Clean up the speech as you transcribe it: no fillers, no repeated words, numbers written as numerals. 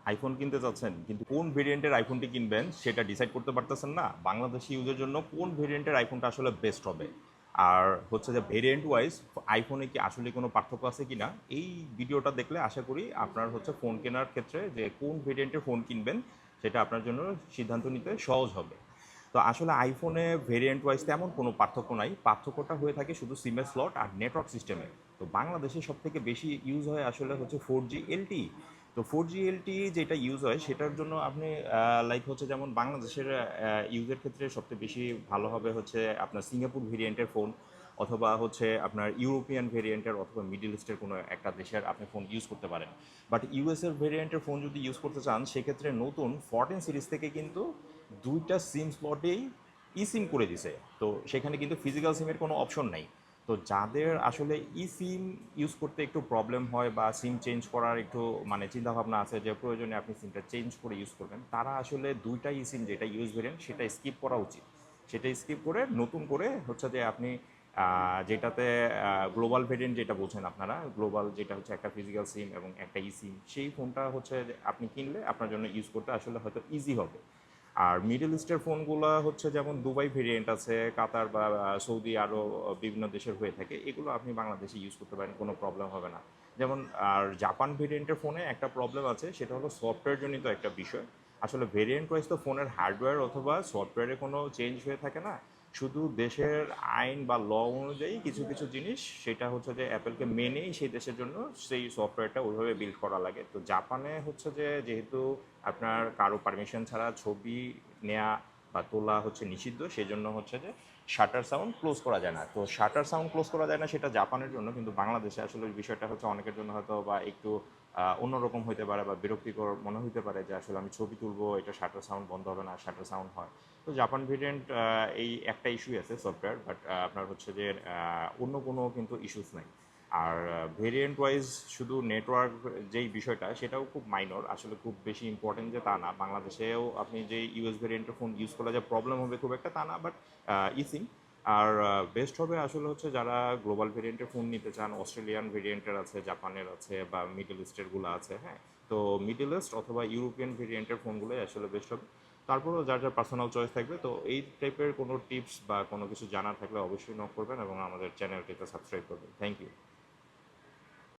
IPhone কিনতে চাচ্ছেন কিন্তু কোন ভেরিয়েন্টের আইফোনটি কিনবেন সেটা ডিসাইড করতে পারতেছেন না, বাংলাদেশি ইউজের জন্য কোন ভেরিয়েন্টের আইফোনটা আসলে বেস্ট হবে। আর হচ্ছে যে ভেরিয়েন্ট ওয়াইজ আইফোনে কি আসলে কোনো পার্থক্য আছে কি না, এই ভিডিওটা দেখলে আশা করি আপনার হচ্ছে ফোন কেনার ক্ষেত্রে যে কোন ভেরিয়েন্টের ফোন কিনবেন সেটা আপনার জন্য সিদ্ধান্ত নিতে সহজ হবে। তো আসলে আইফোনে ভেরিয়েন্ট ওয়াইজ তেমন কোনো পার্থক্য নাই, পার্থক্যটা হয়ে থাকে শুধু সিমের স্লট আর নেটওয়ার্ক সিস্টেমে। তো বাংলাদেশে সব থেকে বেশি ইউজ হয় আসলে হচ্ছে 4G LTE। তো 4G LTE যেটা ইউজ হয় সেটার জন্য আপনি লাইক হচ্ছে যেমন বাংলাদেশের ইউজের ক্ষেত্রে সবচেয়ে বেশি ভালো হবে হচ্ছে আপনার সিঙ্গাপুর ভেরিয়েন্টের ফোন, অথবা হচ্ছে আপনার ইউরোপিয়ান ভেরিয়েন্টের অথবা মিডল ইস্টের কোনো একটা দেশের আপনি ফোন ইউজ করতে পারেন। বাট ইউএসের ভেরিয়েন্টের ফোন যদি ইউজ করতে চান সেক্ষেত্রে নতুন 14 সিরিজ থেকে কিন্তু দুইটা সিম স্লটেই ই সিম করে দিছে। তো সেখানে কিন্তু ফিজিক্যাল সিমের কোনো অপশন নাই। তো যাদের আসলে ই সিম ইউজ করতে একটু প্রবলেম হয় বা সিম চেঞ্জ করার একটু মানে চিন্তাভাবনা আছে যে প্রয়োজনে আপনি সিমটা চেঞ্জ করে ইউজ করবেন, তারা আসলে দুইটা ই সিম যেটা ইউজ ভেরিয়েন্ট সেটা স্কিপ করা উচিত। সেটা স্কিপ করে নতুন করে হচ্ছে যে আপনি যেটাতে গ্লোবাল ভেরিয়েন্ট যেটা বলছেন আপনারা, গ্লোবাল যেটা হচ্ছে একটা ফিজিক্যাল সিম এবং একটা ই সিম, সেই ফোনটা হচ্ছে যে আপনি কিনলে আপনার জন্য ইউজ করতে আসলে হয়তো ইজি হবে। আর মিডল ইস্টের ফোনগুলো হচ্ছে যেমন দুবাই ভেরিয়েন্ট আছে, কাতার বা সৌদি, আরও বিভিন্ন দেশের হয়ে থাকে, এগুলো আপনি বাংলাদেশে ইউজ করতে পারেন, কোনো প্রবলেম হবে না। যেমন আর জাপান ভেরিয়েন্টের ফোনে একটা প্রবলেম আছে, সেটা হলো সফটওয়্যার জনিত একটা বিষয়। আসলে ভেরিয়েন্ট ওয়াইজ তো ফোনের হার্ডওয়্যার অথবা সফটওয়্যারে কোনো চেঞ্জ হয়ে থাকে না, শুধু দেশের আইন বা ল অনুযায়ী কিছু কিছু জিনিস সেটা হচ্ছে যে অ্যাপেলকে মেনেই সেই দেশের জন্য সেই সফটওয়্যারটা ওইভাবে বিল্ড করা লাগে। তো জাপানে হচ্ছে যে যেহেতু আপনার কারো পারমিশন ছাড়া ছবি নেওয়া বা তোলা হচ্ছে নিষিদ্ধ, সেজন্য হচ্ছে যে শাটার সাউন্ড ক্লোজ করা যায় না। তো শাটার সাউন্ড ক্লোজ করা যায় না সেটা জাপানের জন্য, কিন্তু বাংলাদেশে আসলে ওই বিষয়টা হচ্ছে অনেকের জন্য হয়তো বা একটু অন্যরকম হইতে পারে বা বিরক্তিকর মনে হইতে পারে যে আসলে আমি ছবি তুলবো, এটা শাটার সাউন্ড বন্ধ হবে না, শাটার সাউন্ড হয়। তো জাপান ভেরিয়েন্ট এই একটা ইস্যুই আছে সফটওয়্যার, বাট আপনার হচ্ছে যে অন্য কোনো কিন্তু ইস্যুস নাই। আর ভেরিয়েন্ট ওয়াইজ শুধু নেটওয়ার্ক যেই বিষয়টা সেটাও খুব মাইনর, আসলে খুব বেশি ইম্পর্টেন্ট যে তা না। বাংলাদেশেও আপনি যে ইউএস ভেরিয়েন্টের ফোন ইউজ করলে যে প্রবলেম হবে খুব একটা তা না, বাট ইসিম। আর বেস্ট হবে আসলে হচ্ছে যারা গ্লোবাল ভেরিয়েন্টের ফোন নিতে চান, অস্ট্রেলিয়ান ভেরিয়েন্টের আছে, জাপানের আছে বা মিডল ইস্টেরগুলো আছে, হ্যাঁ। তো মিডল ইস্ট অথবা ইউরোপিয়ান ভেরিয়েন্টের ফোনগুলোই আসলে বেস্ট হবে। তারপরেও যার যার পার্সোনাল চয়েস থাকবে। তো এই টাইপের কোনো টিপস বা কোনো কিছু জানার থাকলে অবশ্যই নক করবেন এবং আমাদের চ্যানেলটিতে সাবস্ক্রাইব করবেন। Thank you.